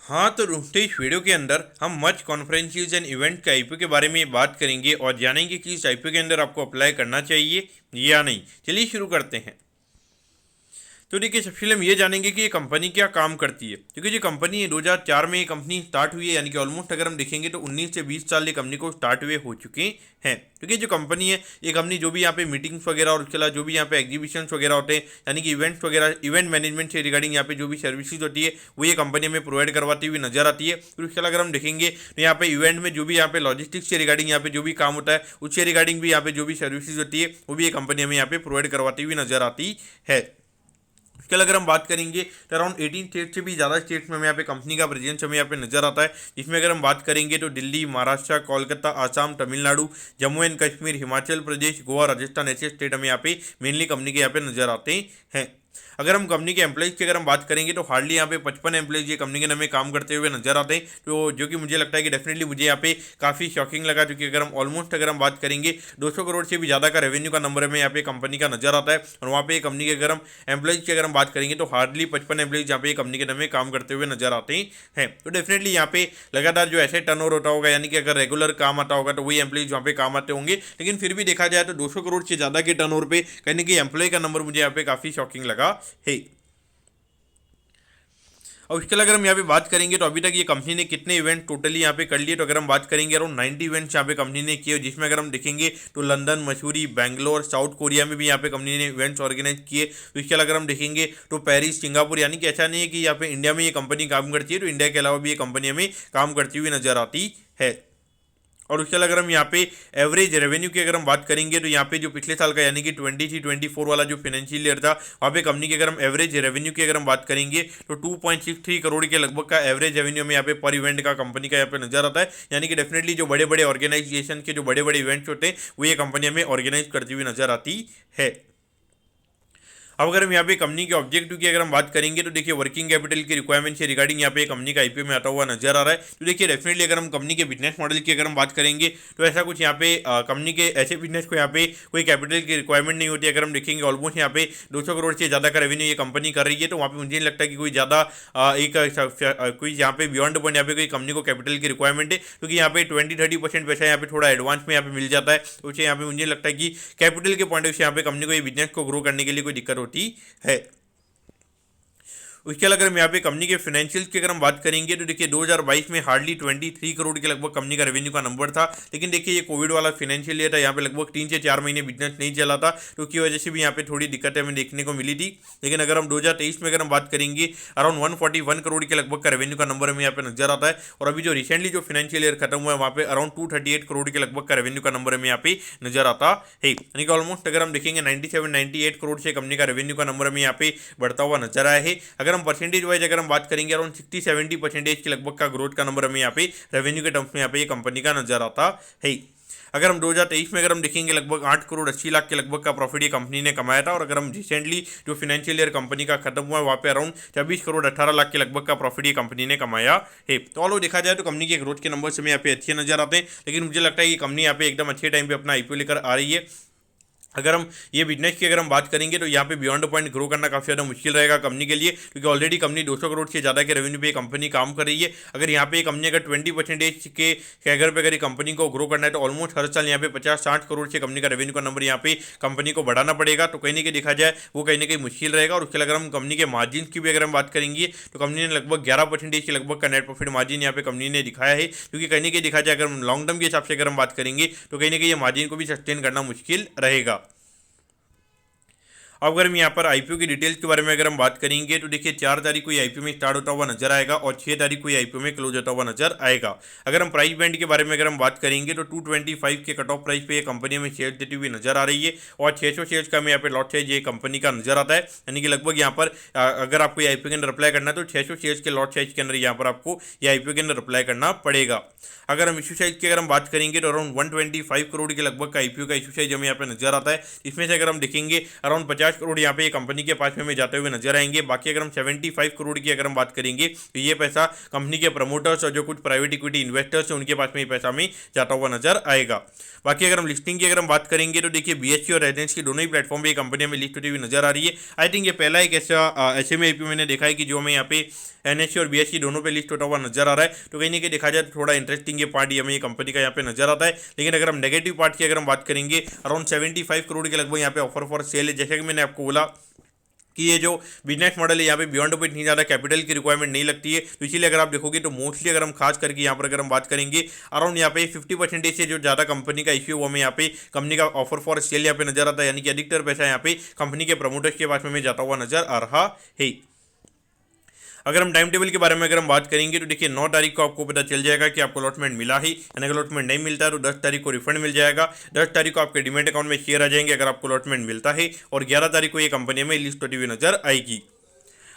हाँ, तो रुकते इस वीडियो के अंदर हम मच कॉन्फ्रेंसेस एंड इवेंट के आईपीओ के बारे में बात करेंगे और जानेंगे कि इस आईपीओ के अंदर आपको अप्लाई करना चाहिए या नहीं। चलिए शुरू करते हैं। तो देखिए, सबसे पहले हम ये जानेंगे कि ये कंपनी क्या काम करती है, क्योंकि जो कंपनी है 2004 में ये कंपनी स्टार्ट हुई है, यानी कि ऑलमोस्ट अगर हम देखेंगे तो 19 से 20 साल ये कंपनी को स्टार्ट हुए हो चुके हैं। क्योंकि जो कंपनी है, ये कंपनी जो भी यहाँ पे मीटिंग्स वगैरह और उसके अलावा जो भी यहाँ पे एग्जीबिशंस वगैरह होते हैं, यानी कि इवेंट्स वगैरह, इवेंट मैनेजमेंट से रिगार्डिंग यहाँ पे जो भी सर्विसेज होती है वो ये कंपनी में प्रोवाइड करवाती हुई नजर आती है। फिर उसके अलावा अगर हम देखेंगे तो यहाँ पे इवेंट में जो भी यहाँ पे लॉजिस्टिक्स से रिगार्डिंग यहाँ पे जो भी काम होता है उससे रिगार्डिंग भी यहाँ पे जो भी सर्विसेज होती है वो भी ये कंपनी हमें यहाँ पे प्रोवाइड करवाती हुई नजर आती है। उसके अलावा अगर हम बात करेंगे तो अराउंड 18 स्टेट से भी ज़्यादा स्टेट्स में हमें यहाँ पे कंपनी का प्रेजेंस हमें यहाँ पे नजर आता है। इसमें अगर हम बात करेंगे तो दिल्ली, महाराष्ट्र, कोलकाता, आसाम, तमिलनाडु, जम्मू एंड कश्मीर, हिमाचल प्रदेश, गोवा, राजस्थान, ऐसे स्टेट हमें यहाँ पे मेनली कंपनी के यहाँ पे नजर आते हैं। अगर हम कंपनी के एम्प्लॉइज की अगर हम बात करेंगे तो हार्डली यहाँ पे 55 एम्प्लॉइज ये कंपनी के नाम में काम करते हुए नजर आते हैं, तो जो कि मुझे लगता है कि डेफिनेटली मुझे यहाँ पे काफ़ी शॉकिंग लगा, क्योंकि अगर हम ऑलमोस्ट अगर हम बात करेंगे 200 करोड़ से भी ज़्यादा का रेवेन्यू का नंबर हमें यहाँ पे कंपनी का नजर आता है। और वहाँ पे कंपनी के अगर हम एम्प्लॉइज की अगर हम बात करेंगे तो हार्डली 55 एम्प्लॉइज यहाँ पे कंपनी के नाम में काम करते हुए नजर आते हैं। तो डेफिनेटली यहाँ पे लगातार जो ऐसे टर्नओवर होता होगा, यानी कि अगर रेगुलर काम आता होगा तो वही एम्प्लॉइज वहाँ पे काम आते होंगे, लेकिन फिर भी देखा जाए तो 200 करोड़ से ज़्यादा के टर्नओवर पे कहीं ना कहीं एम्प्लॉय का नंबर मुझे यहाँ पे काफ़ी शॉकिंग लगा है। और उसके अलावा अगर हम यहाँ पे बात करेंगे तो अभी तक ये कंपनी ने कितने इवेंट टोटली यहाँ पे कर लिए, तो अगर हम बात करेंगे अराउंड 90 इवेंट्स यहाँ पे कंपनी ने किए, जिसमें अगर हम देखेंगे तो London, Mussoorie, Bangalore, south Korea में भी यहाँ पे कंपनी ने इवेंट्स ऑर्गेनाइज किए। तो इसके अलावा अगर हम देखेंगे तो पेरिस, सिंगापुर, यानी कि ऐसा नहीं है कि यहाँ पे इंडिया में ये कंपनी काम करती है, तो इंडिया के अलावा भी ये कंपनी हमें काम करती हुई नजर आती है। और उसके अलावा अगर हम यहाँ पे एवरेज रेवेन्यू की अगर हम बात करेंगे तो यहाँ पे जो पिछले साल का यानी कि 23-24 वाला जो फाइनेंशियल ईयर था, वहाँ पे कंपनी की अगर हम एवरेज रेवेन्यू की अगर हम बात करेंगे तो 2.63 करोड़ के लगभग का एवरेज रेवेन्यू में यहाँ पे पर इवेंट का कंपनी का यहाँ पे नजर आता है। यानी कि डेफिनेटली जो बड़े बड़े ऑर्गेनाइजेशन के जो बड़े बड़े इवेंट्स होते हैं वो ये कंपनी हमें ऑर्गेनाइज करती हुई नजर आती है। अब अगर हम यहाँ पे कंपनी के ऑब्जेक्टिव की अगर हम बात करेंगे तो देखिए, वर्किंग कैपिटल की रिक्वायरमेंट से रिगार्डिंग यहाँ पे कंपनी का आईपीओ में आता हुआ नजर आ रहा है। तो देखिए, डेफिनेटली अगर हम कंपनी के बिजनेस मॉडल की अगर हम बात करेंगे तो ऐसा कुछ यहाँ पे कंपनी के ऐसे बिजनेस को यहाँ पे कोई कैपिटल की रिक्वायरमेंट नहीं होती। अगर हम देखेंगे ऑलमोस्ट यहाँ पे 200 करोड़ से ज़्यादा का रेवेन्यू ये कंपनी कर रही है, तो वहाँ पे मुझे नहीं लगता कि कोई ज़्यादा कोई यहाँ पे बियॉन्ड पॉइंट यहाँ पे कोई कंपनी को कैपिटल की रिक्वायरमेंट है, क्योंकि यहाँ पे 20-30% पैसा यहाँ पे थोड़ा एडवांस में यहाँ पे मिल जाता है। तो उसे यहाँ पे मुझे लगता है कि कैपिटल के पॉइंट ऑफ से यहाँ पे कंपनी को ये बिजनेस को ग्रो करने के लिए कोई दिक्कत होती है। उसके अलावा अगर हम यहाँ पे कंपनी के फाइनेंशियल्स की अगर हम बात करेंगे तो देखिए, 2022 में हार्डली 23 करोड़ के लगभग कंपनी का रेवेन्यू का नंबर था, लेकिन देखिए ये कोविड वाला फाइनेंशियल ईयर था, यहाँ पे लगभग 3 से 4 महीने बिजनेस नहीं चला था, तो उसकी वजह से भी यहाँ पे थोड़ी दिक्कतें हमें देखने को मिली थी। लेकिन अगर हम 2023 में अगर हम बात करेंगे अराउंड 141 करोड़ के लगभग का रेवेन्यू का नंबर हमें यहाँ पे नजर आता है। और अभी जो रिसेंटली जो फाइनेंशियल ईयर खत्म हुआ है वहाँ पे अराउंड 238 करोड़ के लगभग का रेवेन्यू का नंबर हमें यहाँ पे नजर आता है। यानी कि ऑलमोस्ट अगर हम देखेंगे 97-98 करोड़ से कंपनी का रेवेन्यू का नंबर हमें यहाँ पे बढ़ता हुआ नजर आया है। अगर हम परसेंटेज वाइज अगर हम बात करेंगे अराउंड 60-70% के लगभग का ग्रोथ का नंबर हमें यहाँ पे रेवेन्यू के टर्म्स में यहाँ पे ये कंपनी का नजर आता है। अगर हम 2023 में अगर हम देखेंगे लगभग 8 करोड़ 80 लाख के लगभग का प्रॉफिट ये कंपनी ने कमाया था। और अगर हम रिसेंटली जो फाइनेंशियल ईयर कंपनी का खत्म हुआ है वहाँ पे अराउंड 24 करोड़ 18 लाख के लगभग का प्रॉफिट ये कंपनी ने कमाया है। तो ऑल देखा जाए तो कंपनी के ग्रोथ के नंबर हमें यहाँ पे अच्छे नजर आते हैं, लेकिन मुझे लगता है कि कंपनी यहाँ पे एकदम अच्छे टाइम पे अपना आईपीओ लेकर आ रही है। अगर हम ये बिजनेस की अगर हम बात करेंगे तो यहाँ पे बियॉन्ड पॉइंट ग्रो करना काफ़ी ज़्यादा मुश्किल रहेगा कंपनी के लिए, क्योंकि ऑलरेडी कंपनी 200 करोड़ से ज़्यादा के रेवेन्यू पे कंपनी काम कर रही है। अगर यहाँ पे कंपनी अगर 20% के कैगर पे अगर कंपनी को ग्रो करना है तो ऑलमोस्ट हर साल यहाँ पे 50-60 करोड़ से कंपनी का रेवेन्यू का नंबर यहाँ पे कंपनी को बढ़ाना पड़ेगा। तो कहीं ना कहीं देखा जाए वो कहीं ना कहीं मुश्किल रहेगा। और उसके अगर हम कंपनी के मार्जिन की भी अगर हम बात करेंगे तो कंपनी ने लगभग 11% के लगभग का नेट प्रॉफिट मार्जिन यहाँ पे कंपनी ने दिखाया है, क्योंकि कहीं ना कहीं देखा जाए अगर हम लॉन्ग टर्म के हिसाब से अगर हम बात करेंगे तो कहीं ना कहीं ये मार्जिन को भी सस्टेन करना मुश्किल रहेगा। अब अगर हम यहाँ पर आईपीओ की डिटेल्स के बारे में अगर हम बात करेंगे तो देखिए, 4 तारीख को आईपीओ में स्टार्ट होता हुआ नजर आएगा और 6 तारीख को आईपीओ में क्लोज होता हुआ नजर आएगा। अगर हम प्राइस बैंड के बारे में अगर हम बात करेंगे तो 225 के कट ऑफ प्राइस पे ये कंपनी में शेयर देती हुई नजर आ रही है और 600 शेयर्स का हमें यहाँ पे लॉट साइज ये कंपनी का नजर आता है। यानी कि लगभग यहाँ पर अगर आपको ये आईपीओ के अंदर अप्लाई करना है तो 600 शेयर्स के लॉट साइज के अंदर यहाँ पर आपको ये आईपीओ के अंदर अप्लाई करना पड़ेगा। अगर हम इशू साइज की अगर हम बात करेंगे तो अराउंड 125 करोड़ के लगभग का आईपीओ का इशू साइज हमें यहाँ पे नजर आता है। इसमें से अगर हम देखेंगे अराउंड 50 करोड़ यहाँ पे कंपनी के पास में हमें जाते हुए नजर आएंगे। बाकी अगर हम 75 करोड़ की अगर हम बात करेंगे तो ये पैसा कंपनी के प्रमोटर्स और जो कुछ प्राइवेट इक्विटी इन्वेस्टर्स हैं उनके पास में ये पैसा हमें जाता हुआ नजर आएगा। बाकी अगर हम लिस्टिंग की अगर हम बात करेंगे तो देखिए बीएससी और रेजिडेंस की दोनों ही प्लेटफॉर्म पे ये कंपनी हमें लिस्ट होती हुई नजर आ रही है। आई थिंक ये पहला एक ऐसा एसएमए आईपीओ मैंने देखा है कि जो हमें यहाँ पे एनएससी और बीएससी दोनों पे लिस्ट होता हुआ नजर आ रहा है। तो कहीं ना कहीं देखा जाए तो थोड़ा इंटरेस्टिंग ये पार्ट हमें ये कंपनी का यहाँ पे नजर आता है। लेकिन अगर हम नेगेटिव पार्ट की अगर हम बात करेंगे अराउंड 75 करोड़ के लगभग यहाँ पे ऑफर फॉर सेल है। जैसे कि मैंने आपको बोला कि ये जो बिजनेस मॉडल है यहाँ पे बियॉन्ड पे इतनी ज़्यादा कैपिटल की रिक्वायरमेंट नहीं लगती है। तो इसीलिए अगर आप देखोगे तो मोस्टली अगर हम खास करके यहाँ पर अगर हम बात करेंगे अराउंड यहाँ पे 50% से जो ज़्यादा कंपनी का इश्यू वो हमें यहाँ पे कंपनी का ऑफर फॉर सेल यहाँ पे नजर आता है। यानी कि अधिकतर पैसा यहाँ पे कंपनी के प्रमोटर्स के पास में जाता हुआ नजर आ रहा है। अगर हम टाइम टेबल के बारे में अगर हम बात करेंगे तो देखिए 9 तारीख को आपको पता चल जाएगा कि आपको अलॉटमेंट मिला ही, यानी अगर अलॉटमेंट नहीं मिलता है तो 10 तारीख को रिफंड मिल जाएगा। 10 तारीख को आपके डीमैट अकाउंट में शेयर आ जाएंगे अगर आपको अलॉटमेंट मिलता है, और 11 तारीख को ये कंपनी में लिस्ट होती हुई नजर आएगी।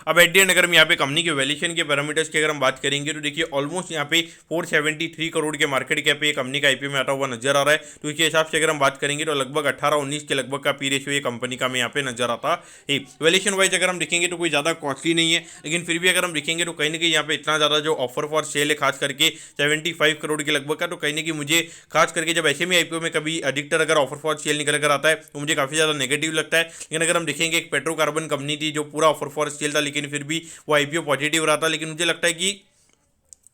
अब एट दी एंड अगर हम यहाँ पे कंपनी के वैल्यूएशन के पैरामीटर्स की अगर हम बात करेंगे तो देखिए ऑलमोस्ट यहाँ पे 473 करोड़ के मार्केट कैप पे कंपनी का आईपीओ में आता हुआ नजर आ रहा है। तो इसके हिसाब से अगर हम बात करेंगे तो लगभग 18-19 के लगभग का पी रेशियो ये कंपनी का में यहाँ पे नजर आता है। वैल्यूएशन वाइज अगर हम देखेंगे तो कोई ज़्यादा कॉस्टली नहीं है, लेकिन फिर भी अगर हम देखेंगे तो कहीं ना कहीं यहाँ पे इतना ज़्यादा जो ऑफर फॉर सेल है खास करके 75 करोड़ के लगभग का, तो कहीं ना कहीं मुझे खास करके जब ऐसे में आईपीओ में कभी अधिकतर अगर ऑफर फॉर सेल निकल कर आता है तो मुझे काफ़ी ज़्यादा नेगेटिव लगता है। लेकिन अगर हम देखेंगे एक पेट्रोकार्बन कंपनी थी जो पूरा ऑफर फॉर सेल था लेकिन फिर भी वो आईपीओ पॉजिटिव रहा था। लेकिन मुझे लगता है कि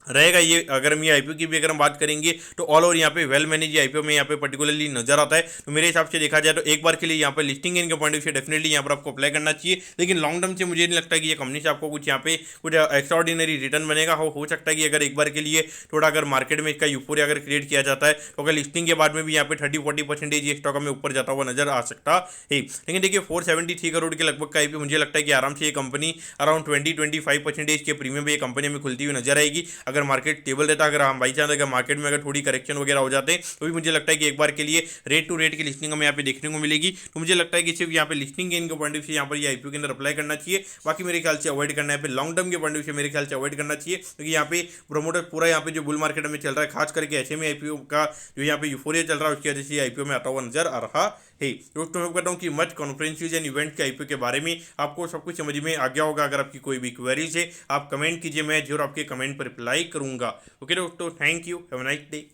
रहेगा ये, अगर हम ये आईपीओ की भी अगर हम बात करेंगे तो ऑल ओवर यहाँ पे वेल मैनेज आईपीओ में यहाँ पे पर्टिकुलरली नजर आता है। तो मेरे हिसाब से देखा जाए तो एक बार के लिए यहाँ पे लिस्टिंग इन के पॉइंट ऑफ व्यू से डेफिनेटली यहाँ पर आपको अप्लाई करना चाहिए। लेकिन लॉन्ग टर्म से मुझे नहीं लगता कि ये कंपनी से आपको कुछ यहाँ पे कुछ एक्स्ट्राऑर्डिनरी रिटर्न बनेगा। हो सकता है कि अगर एक बार के लिए थोड़ा अगर मार्केट में इसका यूफोरिया अगर क्रिएट किया जाता है तो अगर लिस्टिंग के बाद में भी यहाँ पे 30-40% ये स्टॉक हमें ऊपर जाता हुआ नजर आ सकता है। लेकिन देखिए 473 करोड़ के लगभग का आईपीओ मुझे लगता है कि आराम से ये कंपनी अराउंड 20-25% के प्रीमियम ये कंपनी में खुलती हुई नजर आएगी अगर मार्केट स्टेबल। अगर हम बाई चांस अगर मार्केट में अगर थोड़ी करेक्शन वगैरह हो जाते हैं तो भी मुझे लगता है कि एक बार के लिए रेट टू रेट की लिस्टिंग हमें यहाँ पे देखने को मिलेगी। तो मुझे लगता है कि सिर्फ यहाँ पे लिस्टिंग गेन के पॉइंट ऑफ व्यू यहाँ पर ये आईपीओ के अंदर अप्लाई करना चाहिए। बाकी मेरे ख्याल से अवॉइड करना है, पे लॉन्ग टर्म के पॉइंट ऑफ व्यू मेरे ख्याल से अवॉइड करना चाहिए, क्योंकि यहाँ पे प्रोमोटर पूरा यहाँ पे जो बुल मार्केट में चल रहा है खास करके ऐसे में आईपीओ का जो यहाँ पे यूफोरिया चल रहा है उसकी वजह से आईपीओ में आता हुआ नजर आ रहा है। दोस्तों मैं कहता हूँ कि मच कॉन्फ्रेंसेज एंड इवेंट के आईपीओ के बारे में आपको सब कुछ समझ में आ गया होगा। अगर आपकी कोई भी क्वेरीज है आप कमेंट कीजिए, मैं जरूर आपके कमेंट पर रिप्लाई करूंगा। ओके दोस्तों, thank you, have a nice day.